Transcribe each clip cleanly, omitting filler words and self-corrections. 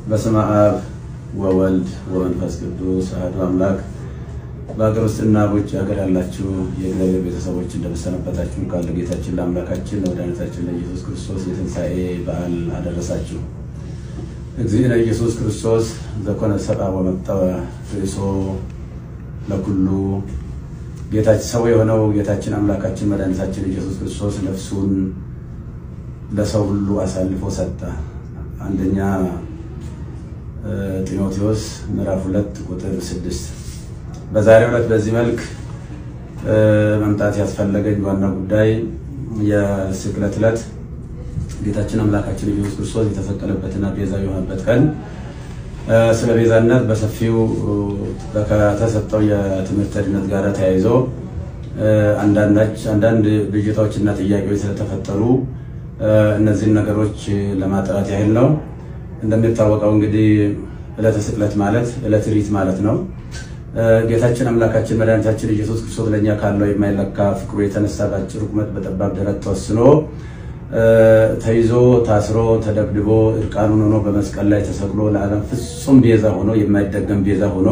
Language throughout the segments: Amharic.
በስመ አብ ወወልድ ወመንፈስ ቅዱስ አሐዱ አምላክ። በአገሩስና በውጭ ሀገር ያላችሁ የእግዚአብሔር ቤተሰቦች እንደምሰነበታችሁ ቃል ጌታችን ለአምላካችን ለመድኃኒታችን ለኢየሱስ ክርስቶስ የትንሣኤ በዓል አደረሳችሁ። እግዚእነ ኢየሱስ ክርስቶስ ዘኮነ ሰብአ ወመጠወ ርእሶ ለኩሉ ጌታችን ሰው የሆነው ጌታችን አምላካችን መድኃኒታችን ኢየሱስ ክርስቶስ ነፍሱን ለሰው ሁሉ አሳልፎ ሰጠ። አንደኛ ጢሞቴዎስ ምዕራፍ 2 ቁጥር 6። በዛሬው ዕለት በዚህ መልክ መምጣት ያስፈልገኝ ዋና ጉዳይ የስቅለት ዕለት ጌታችን አምላካችን ኢየሱስ ክርስቶስ የተሰቀለበትና ቤዛ የሆነበት ቀን ስለ ቤዛነት በሰፊው ከተሰጠው የትምህርት ድነት ጋር ተያይዞ አንዳንድ ብዥታዎችና ጥያቄዎች ስለተፈጠሩ እነዚህን ነገሮች ለማጥራት ያህል ነው። እንደሚታወቀው እንግዲህ ዕለተ ስቅለት ማለት ዕለተ ሪት ማለት ነው። ጌታችን አምላካችን መድኃኒታችን ኢየሱስ ክርስቶስ ለኛ ካለው የማይለካ ፍቅሩ የተነሳ ባጭር ቁመት በጠባብ ደረት ተወስኖ ተይዞ ታስሮ ተደብድቦ እርቃኑን ሆኖ በመስቀል ላይ ተሰቅሎ ለዓለም ፍጹም ቤዛ ሆኖ የማይደገም ቤዛ ሆኖ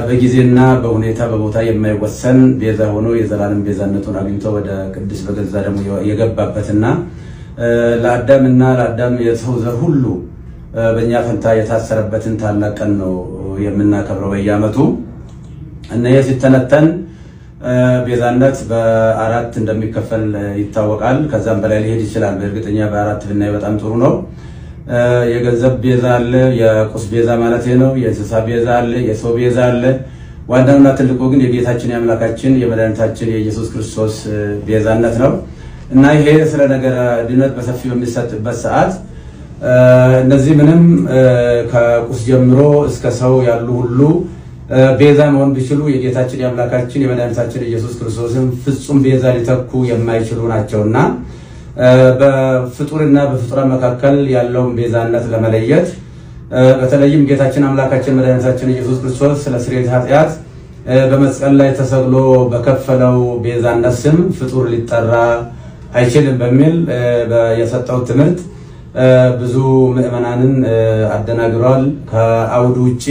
በጊዜና በሁኔታ በቦታ የማይወሰን ቤዛ ሆኖ የዘላለም ቤዛነቱን አግኝቶ ወደ ቅዱስ በገዛ ደሙ የገባበትና ለአዳም የሰው ዘር ሁሉ በእኛ ፈንታ የታሰረበትን ታላቅ ቀን ነው የምናከብረው በየዓመቱ። እና ሲተነተን ቤዛነት በአራት እንደሚከፈል ይታወቃል። ከዛም በላይ ሊሄድ ይችላል። በእርግጠኛ በአራት ብናይ በጣም ጥሩ ነው። የገንዘብ ቤዛ አለ፣ የቁስ ቤዛ ማለት ነው፣ የእንስሳ ቤዛ አለ፣ የሰው ቤዛ አለ። ዋናውና ትልቁ ግን የጌታችን የአምላካችን የመድኃኒታችን የኢየሱስ ክርስቶስ ቤዛነት ነው። እና ይሄ ስለ ነገረ ድነት በሰፊው በሚሰጥበት ሰዓት እነዚህ ምንም ከቁስ ጀምሮ እስከ ሰው ያሉ ሁሉ ቤዛ መሆን ቢችሉ የጌታችን የአምላካችን የመድኃኒታችን ኢየሱስ ክርስቶስን ፍጹም ቤዛ ሊተኩ የማይችሉ ናቸውና በፍጡርና በፍጡራን መካከል ያለውን ቤዛነት ለመለየት በተለይም ጌታችን አምላካችን መድኃኒታችን ኢየሱስ ክርስቶስ ስለ ስርየት ኃጢአት በመስቀል ላይ ተሰቅሎ በከፈለው ቤዛነት ስም ፍጡር ሊጠራ አይችልም በሚል የሰጠው ትምህርት ብዙ ምዕመናንን አደናግሯል። ከአውዱ ውጪ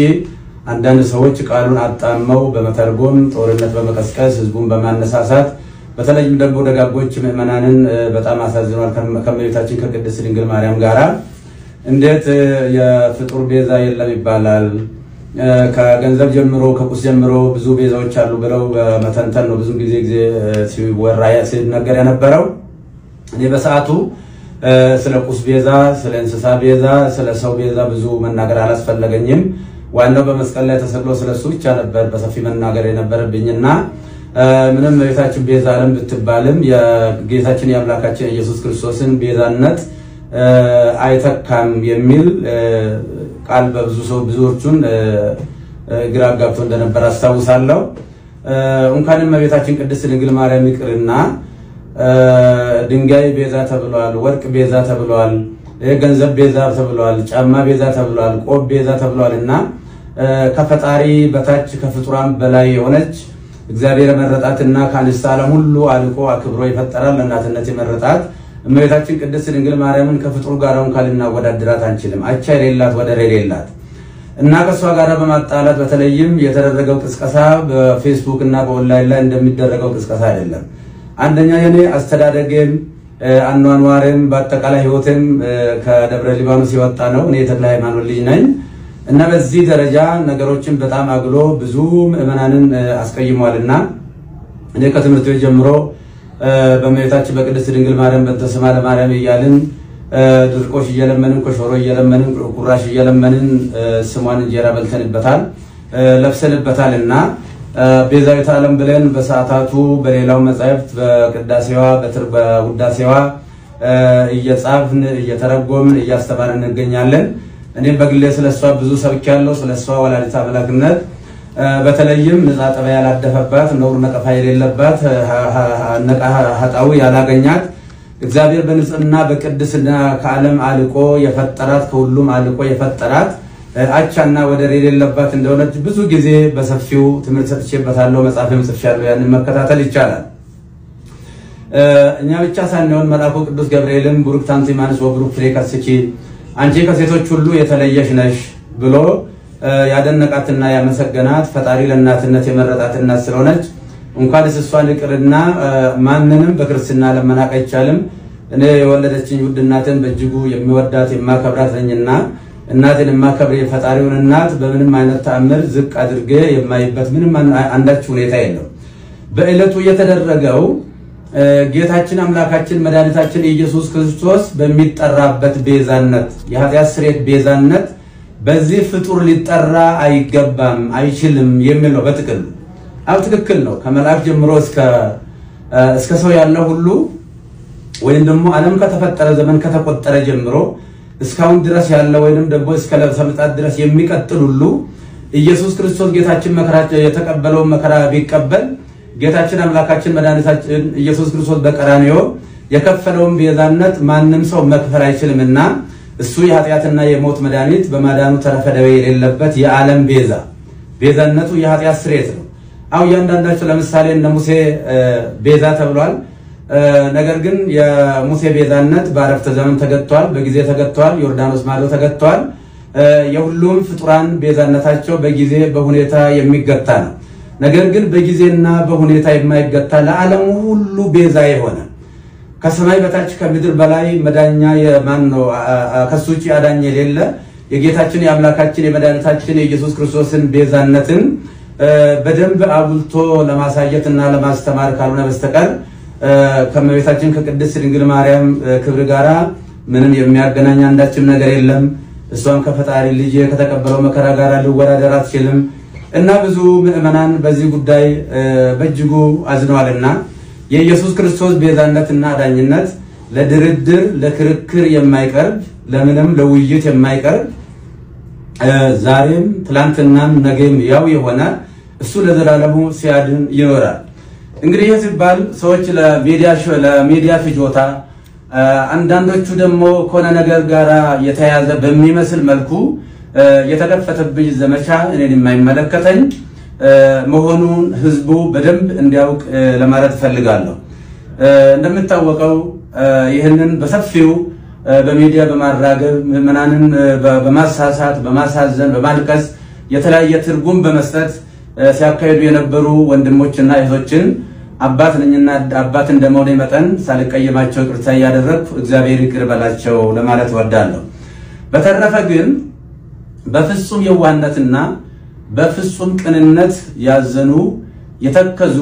አንዳንድ ሰዎች ቃሉን አጣመው በመተርጎም ጦርነት በመቀስቀስ ህዝቡን በማነሳሳት በተለይም ደግሞ ደጋጎች ምዕመናንን በጣም አሳዝኗል። ከመቤታችን ከቅድስት ድንግል ማርያም ጋራ እንዴት የፍጡር ቤዛ የለም ይባላል? ከገንዘብ ጀምሮ ከቁስ ጀምሮ ብዙ ቤዛዎች አሉ ብለው በመተንተን ነው ብዙ ጊዜ ሲወራ ሲነገር የነበረው። እኔ በሰዓቱ ስለ ቁስ ቤዛ፣ ስለ እንስሳ ቤዛ፣ ስለ ሰው ቤዛ ብዙ መናገር አላስፈለገኝም። ዋናው በመስቀል ላይ ተሰቅሎ ስለሱ ብቻ ነበር በሰፊ መናገር የነበረብኝና ምንም ቤታችን ቤዛ ዓለም ብትባልም የጌታችን የአምላካችን ኢየሱስ ክርስቶስን ቤዛነት አይተካም የሚል ቃል ብዙዎቹን ግራ ጋብቶ እንደነበር አስታውሳለሁ። እንኳንም ቤታችን ቅድስት ድንግል ማርያም ይቅርና ድንጋይ ቤዛ ተብሏል፣ ወርቅ ቤዛ ተብሏል፣ ገንዘብ ቤዛ ተብሏል፣ ጫማ ቤዛ ተብሏል፣ ቆብ ቤዛ ተብሏልና ከፈጣሪ በታች ከፍጡራን በላይ የሆነች እግዚአብሔር መረጣትና ከአንስት ዓለም ሁሉ አልቆ አክብሮ ይፈጠራል ለእናትነት የመረጣት እመቤታችን ቅድስት ድንግል ማርያምን ከፍጡር ጋር እንኳን ልናወዳድራት አንችልም። አቻ የሌላት ወደር የሌላት እና ከሷ ጋር በማጣላት በተለይም የተደረገው ቅስቀሳ በፌስቡክ እና በኦንላይን ላይ እንደሚደረገው ቅስቀሳ አይደለም። አንደኛ የኔ አስተዳደግም አኗኗርም በአጠቃላይ ህይወትም ከደብረ ሊባኖስ የወጣ ነው። እኔ ተክለ ሃይማኖት ልጅ ነኝ እና በዚህ ደረጃ ነገሮችን በጣም አግሎ ብዙ ምዕመናንን አስቀይሟልና እኔ ከትምህርት ቤት ጀምሮ በእመቤታችን በቅድስት ድንግል ማርያም በተሰማ ለማርያም እያልን ድርቆሽ እየለመንን ኮሾሮ እየለመንን ቁራሽ እየለመንን ስሟን እንጀራ በልተንበታል ለብሰንበታልና ቤዛዊት ዓለም ብለን በሰዓታቱ በሌላው መጻሕፍት በቅዳሴዋ በውዳሴዋ እየጻፍን እየተረጎምን እያስተማርን እንገኛለን። እኔም በግሌ ስለሷ ብዙ ሰብኬያለሁ። ስለሷ ወላዲተ አምላክነት በተለይም ንጻጠባ ያላደፈባት ነውር ነቀፋ የሌለባት ኃጣዊ ያላገኛት እግዚአብሔር በንጽህና በቅድስና ከዓለም አልቆ የፈጠራት ከሁሉም አልቆ የፈጠራት አቻና ወደር የሌለባት እንደሆነች ብዙ ጊዜ በሰፊው ትምህርት ሰጥቼበታለሁ። መጽሐፍም ጽፌያለሁ። ያንን መከታተል ይቻላል። እኛ ብቻ ሳንሆን መልአኩ ቅዱስ ገብርኤልም ቡሩክ ታንቲ ማንስ ወብሩክ ፍሬ ከስቺ አንቺ ከሴቶች ሁሉ የተለየሽ ነሽ ብሎ ያደነቃትና ያመሰገናት ፈጣሪ ለእናትነት የመረጣት እናት ስለሆነች እንኳን እሷን ይቅርና ማንንም በክርስትና ለመናቅ አይቻልም። እኔ የወለደችኝ ውድ እናቴን በእጅጉ የሚወዳት የማከብራት ነኝና እናቴን የማከብር የፈጣሪውን እናት በምንም አይነት ተአምር ዝቅ አድርጌ የማይበት ምንም አንዳች ሁኔታ የለም። በእለቱ የተደረገው ጌታችን አምላካችን መድኃኒታችን ኢየሱስ ክርስቶስ በሚጠራበት ቤዛነት የኃጢአት ስርየት ቤዛነት በዚህ ፍጡር ሊጠራ አይገባም አይችልም የሚል ነው በጥቅሉ። አው ትክክል ነው። ከመላእክ ጀምሮ እስከ ሰው ያለው ሁሉ ወይንም ደግሞ ዓለም ከተፈጠረ ዘመን ከተቆጠረ ጀምሮ እስካሁን ድረስ ያለው ወይንም ደግሞ እስከ ለሰምጣት ድረስ የሚቀጥል ሁሉ ኢየሱስ ክርስቶስ ጌታችን መከራ የተቀበለው መከራ ቢቀበል ጌታችን አምላካችን መድኃኒታችን ኢየሱስ ክርስቶስ በቀራንዮ የከፈለውን ቤዛነት ማንም ሰው መክፈል አይችልምና እሱ የኃጢአትና የሞት መድኃኒት በማዳኑ ተረፈ ደዌ የሌለበት የዓለም ቤዛነቱ የኃጢአት ስርየት ነው። አው ያንዳንዳቸው ለምሳሌ እነ ሙሴ ቤዛ ተብሏል። ነገር ግን የሙሴ ቤዛነት በአረፍተ ዘመን ተገጥቷል፣ በጊዜ ተገጥቷል፣ ዮርዳኖስ ማዶ ተገጥቷል። የሁሉም ፍጡራን ቤዛነታቸው በጊዜ በሁኔታ የሚገታ ነው። ነገር ግን በጊዜና በሁኔታ የማይገታ ለዓለም ሁሉ ቤዛ የሆነ ከሰማይ በታች ከምድር በላይ መዳኛ የማን ነው? ከሱ ውጪ አዳኝ የሌለ የጌታችን የአምላካችን የመድኃኒታችን የኢየሱስ ክርስቶስን ቤዛነትን በደንብ አጉልቶ ለማሳየትና ለማስተማር ካልሆነ በስተቀር ከመቤታችን ከቅድስት ድንግል ማርያም ክብር ጋራ ምንም የሚያገናኝ አንዳችም ነገር የለም። እሷም ከፈጣሪ ልጅ ከተቀበለው መከራ ጋራ ሊወዳደር አትችልም እና ብዙ ምዕመናን በዚህ ጉዳይ በእጅጉ አዝነዋልና የኢየሱስ ክርስቶስ ቤዛነትና አዳኝነት ለድርድር ለክርክር የማይቀርብ ለምንም ለውይይት የማይቀርብ ዛሬም ትላንትናም ነገም ያው የሆነ እሱ ለዘላለሙ ሲያድን ይኖራል። እንግዲህ ይህ ሲባል ሰዎች ለሚዲያ ፍጆታ አንዳንዶቹ ደግሞ ከሆነ ነገር ጋራ የተያያዘ በሚመስል መልኩ የተከፈተብኝ ዘመቻ እኔን የማይመለከተኝ መሆኑን ህዝቡ በደንብ እንዲያውቅ ለማለት ፈልጋለሁ። እንደምታወቀው ይህንን በሰፊው በሚዲያ በማራገብ ምዕመናንን በማሳሳት በማሳዘን በማልቀስ የተለያየ ትርጉም በመስጠት ሲያካሂዱ የነበሩ ወንድሞችና እህቶችን አባት ነኝና አባት እንደመሆኔ መጠን ሳልቀየማቸው ይቅርታ ያደረኩ እግዚአብሔር ይቅር በላቸው ለማለት ወዳለሁ። በተረፈ ግን በፍጹም የዋህነትና በፍጹም ቅንነት ያዘኑ የተከዙ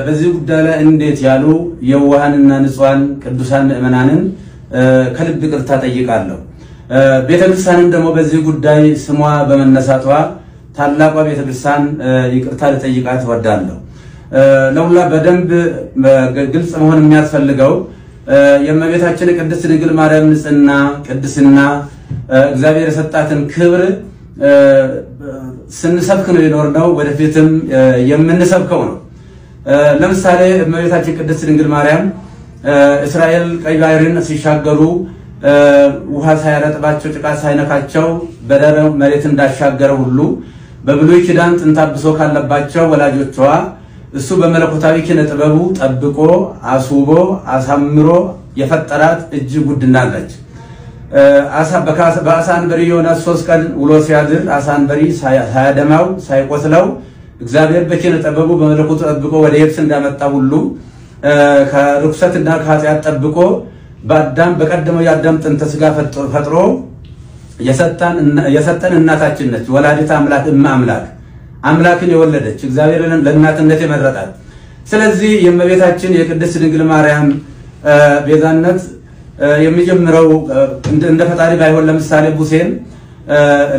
በዚህ ጉዳይ ላይ እንዴት ያሉ የዋሃንና ንጹሃን ቅዱሳን ምዕመናንን ከልብ ይቅርታ ጠይቃለሁ። ቤተክርስቲያንም ደግሞ በዚህ ጉዳይ ስሟ በመነሳቷ ታላቋ ቤተክርስቲያን ይቅርታ ልጠይቃት ወዳለሁ። ለሁላ በደንብ ግልጽ መሆን የሚያስፈልገው የእመቤታችን ቅድስት ድንግል ማርያም ንጽህና ቅድስና እግዚአብሔር የሰጣትን ክብር ስንሰብክ ነው የኖርነው፣ ወደፊትም የምንሰብከው ነው። ለምሳሌ እመቤታችን ቅድስት ድንግል ማርያም እስራኤል ቀይ ባህርን ሲሻገሩ ውሃ ሳይረጥባቸው ጭቃ ሳይነካቸው በደረቅ መሬት እንዳሻገረ ሁሉ በብሉይ ኪዳን ጥንታብሶ ካለባቸው ወላጆቿ እሱ በመለኮታዊ ኪነ ጥበቡ ጠብቆ አስውቦ አሳምሮ የፈጠራት እጅግ ውድ ናለች። በአሳ አንበሪ ዮናስ 3 ቀን ውሎ ሲያድር አሳ አንበሪ ሳያደማው ሳይቆስለው እግዚአብሔር በኪነ ጥበቡ በመለኮቱ ጠብቆ ወደ የብስ እንዳመጣ ሁሉ ከርኩሰትና ከኃጢአት ጠብቆ በአዳም በቀደመው የአዳም ጥንተ ስጋ ፈጥሮ የሰጠን እናታችን ነች። ወላዲተ አምላክ አምላክን የወለደች እግዚአብሔርን ለእናትነት የመረጣት። ስለዚህ የእመቤታችን የቅድስት ድንግል ማርያም ቤዛነት የሚጀምረው እንደ ፈጣሪ ባይሆን ለምሳሌ ሙሴን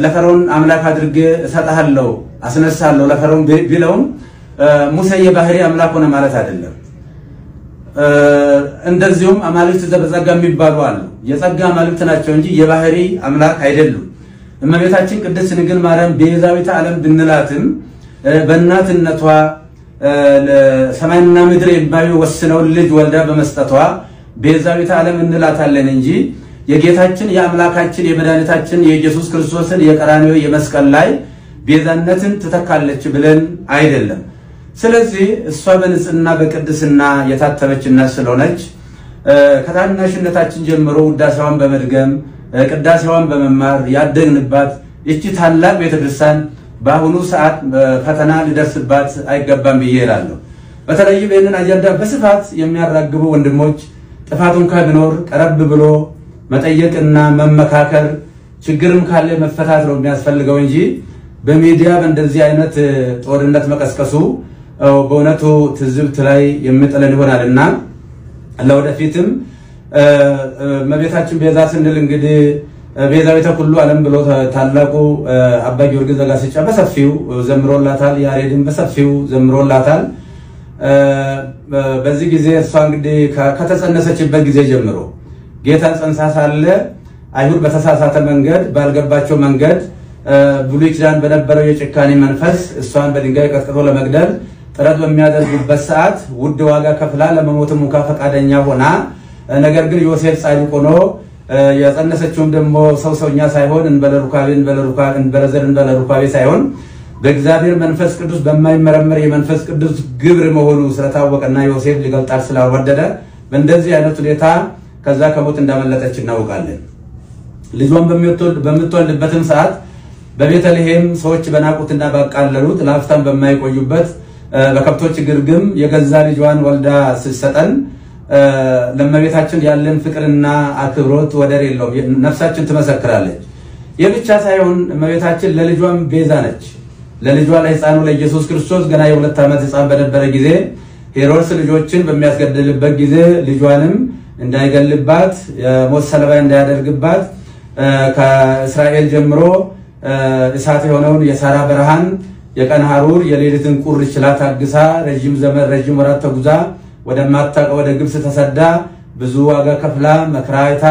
ለፈርዖን አምላክ አድርጌ እሰጣለሁ አስነሳለሁ ለፈርዖን ቢለውም ሙሴ የባህሪ አምላክ ሆነ ማለት አይደለም። እንደዚሁም አማልክት ዘበጸጋ የሚባሉ አሉ። የጸጋ አማልክት ናቸው እንጂ የባህሪ አምላክ አይደሉም። እመቤታችን ቅድስት ድንግል ማርያም ቤዛዊተ ዓለም ብንላትም በእናትነቷ ሰማይና ምድር የማይወስነው ልጅ ወልዳ በመስጠቷ ቤዛዊተ ዓለም እንላታለን እንጂ የጌታችን የአምላካችን የመድኃኒታችን የኢየሱስ ክርስቶስን የቀራንዮ የመስቀል ላይ ቤዛነትን ትተካለች ብለን አይደለም። ስለዚህ እሷ በንጽህና በቅድስና የታተበችና ስለሆነች ከታናሽነታችን ጀምሮ ውዳሴዋን በመድገም ቅዳሴዋን በመማር ያደግንባት እቺ ታላቅ ቤተክርስቲያን በአሁኑ ሰዓት ፈተና ሊደርስባት አይገባም ብዬ እላለሁ። በተለይ በእነን አጀንዳ በስፋት የሚያራግቡ ወንድሞች ጥፋቱን ካቢኖር ቀረብ ብሎ መጠየቅና መመካከር ችግርም ካለ መፈታት ነው የሚያስፈልገው እንጂ በሚዲያ በእንደዚህ አይነት ጦርነት መቀስቀሱ በእውነቱ ትዝብት ላይ የሚጥለን ይሆናልና ለወደፊትም መቤታችን ቤዛ ስንል እንግዲህ ቤዛዊተ ኩሉ ዓለም ብሎ ታላቁ አባ ጊዮርጊስ ዘጋስጫ በሰፊው ዘምሮላታል። ያሬድን በሰፊው ዘምሮላታል። በዚህ ጊዜ እሷ እንግዲህ ከተጸነሰችበት ጊዜ ጀምሮ ጌታን ጸንሳ ሳለ አይሁድ በተሳሳተ መንገድ ባልገባቸው መንገድ ብሉይ ኪዳን በነበረው የጭካኔ መንፈስ እሷን በድንጋይ ቀጥቅጦ ለመግደል ጥረት በሚያደርጉበት ሰዓት ውድ ዋጋ ከፍላ ለመሞት ሙካ ፈቃደኛ ሆና ነገር ግን ዮሴፍ ጻድቅ ሆኖ ያጸነሰችውም ደግሞ ሰውኛ ሳይሆን እንበለሩካቤ ሳይሆን በእግዚአብሔር መንፈስ ቅዱስ በማይመረመር የመንፈስ ቅዱስ ግብር መሆኑ ስለታወቀና ዮሴፍ ሊገልጣት ስላልወደደ በእንደዚህ አይነት ሁኔታ ከዛ ከሞት እንዳመለጠች እናውቃለን። ልጇን በምትወልድበትም ሰዓት በቤተልሔም ሰዎች በናቁትና ባቃለሉት ላፍታም በማይቆዩበት በከብቶች ግርግም የገዛ ልጇን ወልዳ ስትሰጠን ለመቤታችን ያለን ፍቅርና አክብሮት ወደር የለውም። ነፍሳችን ትመሰክራለች። የብቻ ሳይሆን መቤታችን ለልጇም ቤዛ ነች። ለልጇ ለሕፃኑ ለኢየሱስ ክርስቶስ ገና የ2 ዓመት ሕፃን በነበረ ጊዜ ሄሮድስ ልጆችን በሚያስገድልበት ጊዜ ልጇንም እንዳይገልባት የሞት ሰለባ እንዳያደርግባት ከእስራኤል ጀምሮ እሳት የሆነውን የሳራ በረሃን የቀን ሐሩር የሌሊትን ቁር ችላ ታግሳ ረጅም ዘመን ረጅም ወራት ተጉዛ ወደ ግብጽ ተሰዳ ብዙ ዋጋ ከፍላ መከራይታ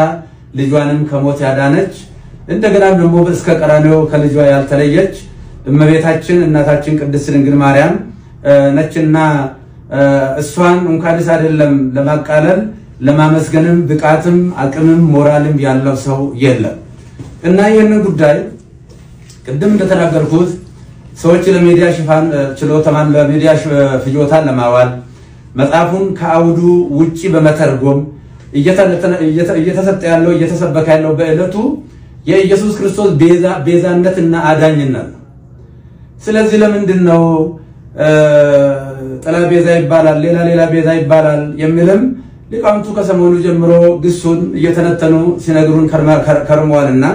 ልጇንም ከሞት ያዳነች እንደገና ደግሞ እስከ ቀራንዮ ከልጇ ያልተለየች እመቤታችን እናታችን ቅድስት ድንግል ማርያም ነችና እሷን እንኳንስ አይደለም ለማቃለል ለማመስገንም ብቃትም አቅምም ሞራልም ያለው ሰው የለም። እና ይሄንን ጉዳይ ቅድም እንደተናገርኩት ሰዎች ለሚዲያ ሽፋን ችሎታን ለሚዲያ ፍጆታን ለማዋል መጽሐፉን ከአውዱ ውጪ በመተርጎም እየተሰጠ ያለው እየተሰበከ ያለው በእለቱ የኢየሱስ ክርስቶስ ቤዛነትና አዳኝነት ነው። ስለዚህ ለምንድነው ጥላ ቤዛ ይባላል ሌላ ቤዛ ይባላል የሚልም ሊቃውንቱ ከሰሞኑ ጀምሮ ግሱን እየተነተኑ ሲነግሩን ከርመዋልና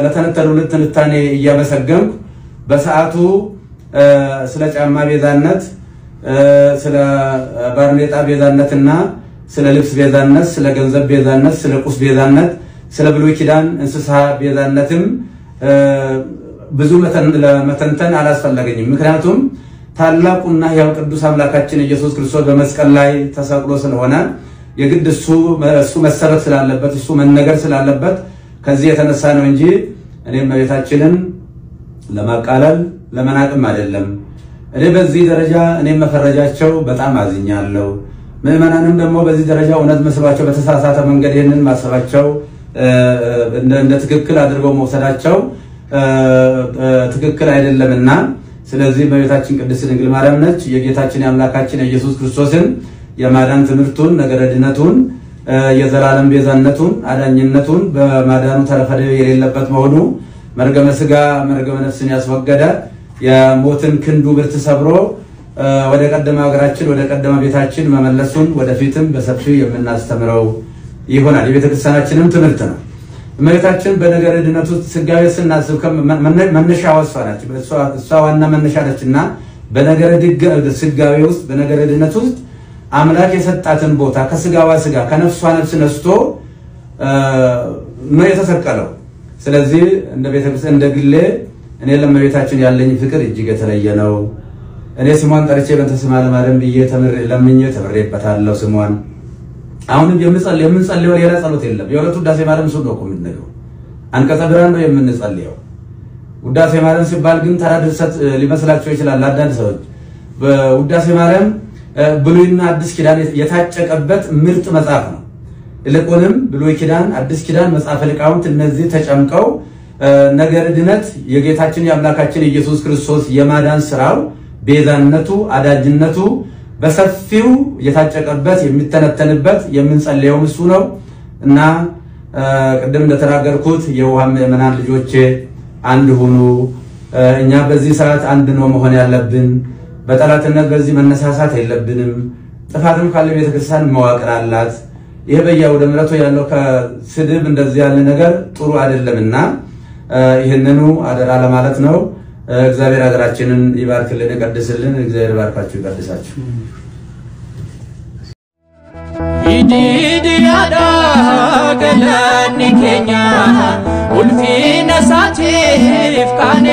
ለተነተኑ ለትንታኔ እያመሰገንኩ በሰዓቱ ስለ ጫማ ቤዛነት ስለ ባርኔጣ ቤዛነትና ስለ ልብስ ቤዛነት ስለ ገንዘብ ቤዛነት ስለ ቁስ ቤዛነት ስለ ብሉይ ኪዳን እንስሳ ቤዛነትም ብዙ መተንተን አላስፈለገኝም። ምክንያቱም ታላቁና ሕያው ቅዱስ አምላካችን ኢየሱስ ክርስቶስ በመስቀል ላይ ተሰቅሎ ስለሆነ የግድ እሱ መሰረት ስላለበት እሱ መነገር ስላለበት ከዚህ የተነሳ ነው እንጂ እኔም መቤታችንን ለማቃለል ለመናቅም አይደለም። እኔ በዚህ ደረጃ እኔም መፈረጃቸው በጣም አዝኛለሁ። ምዕመናንም ደግሞ በዚህ ደረጃ እውነት መስሏቸው በተሳሳተ መንገድ ይሄንን ማሰባቸው እንደ ትክክል አድርገው መውሰዳቸው ትክክል አይደለምና ስለዚህ በቤታችን ቅድስት ድንግል ማርያም ነች የጌታችን የአምላካችን የኢየሱስ ክርስቶስን የማዳን ትምህርቱን ነገረድነቱን የዘላለም ቤዛነቱን አዳኝነቱን በማዳኑ ተረፈደ የሌለበት መሆኑ መርገመ ሥጋ መርገመ ነፍስን ያስወገደ የሞትን ክንዱ ብርት ሰብሮ ወደ ቀደመ ሀገራችን ወደ ቀደመ ቤታችን መመለሱን ወደፊትም በሰፊው የምናስተምረው ይሆናል። የቤተክርስቲያናችንም ትምህርት ነው። እመቤታችን በነገረ ድነቱ ስጋዌ ስናስብ መነሻ ወስፋናች እሷ ዋና መነሻ ነችና በነገረ ስጋዌ ውስጥ በነገረ ድነቱ ውስጥ አምላክ የሰጣትን ቦታ ከስጋዋ ስጋ ከነፍሷ ነፍስ ነስቶ ነው የተሰቀለው። ስለዚህ እንደ ቤተክርስቲያን እንደ ግሌ እኔ ለእመቤታችን ያለኝ ፍቅር እጅግ የተለየ ነው። እኔ ስሟን ጠርቼ በእንተ ስማ ለማርያም ብዬ ተምሬበታለሁ ስሟን። አሁንም የምንጸልየው ሌላ ጸሎት የለም። የሁለቱ ውዳሴ ማርያም እሱ ነው የምንነገው። አንቀጸ ብርሃን ነው የምንጸልየው። ውዳሴ ማርያም ሲባል ግን ተራ ድርሰት ሊመስላቸው ይችላል አንዳንድ ሰዎች። በውዳሴ ማርያም ብሉይና አዲስ ኪዳን የታጨቀበት ምርጥ መጽሐፍ ነው። ይልቁንም ብሉይ ኪዳን አዲስ ኪዳን መጽሐፈ ሊቃውንት እነዚህ ተጨምቀው ነገረ ድነት የጌታችን የአምላካችን ኢየሱስ ክርስቶስ የማዳን ስራው ቤዛነቱ አዳጅነቱ በሰፊው የታጨቀበት የሚተነተንበት የምንጸልየው እሱ ነው እና ቅድም እንደተናገርኩት የውሃ ምእመናን ልጆቼ አንድ ሁኑ እኛ በዚህ ሰዓት አንድ ነው መሆን ያለብን በጠላትነት በዚህ መነሳሳት የለብንም ጥፋትም ካለ ቤተክርስቲያን መዋቅር አላት ይሄ በያውደ ምሕረቱ ያለው ከስድብ እንደዚህ ያለ ነገር ጥሩ አይደለምና ይሄንኑ አደራ ለማለት ነው እግዚአብሔር ሀገራችንን ይባርክልን ይቀድስልን እግዚአብሔር ባርካችሁ ይቀድሳችሁ ይዲዲያዳ ገለኒ ኬኛ ኡልፊ ነሳቲፍ ካኔ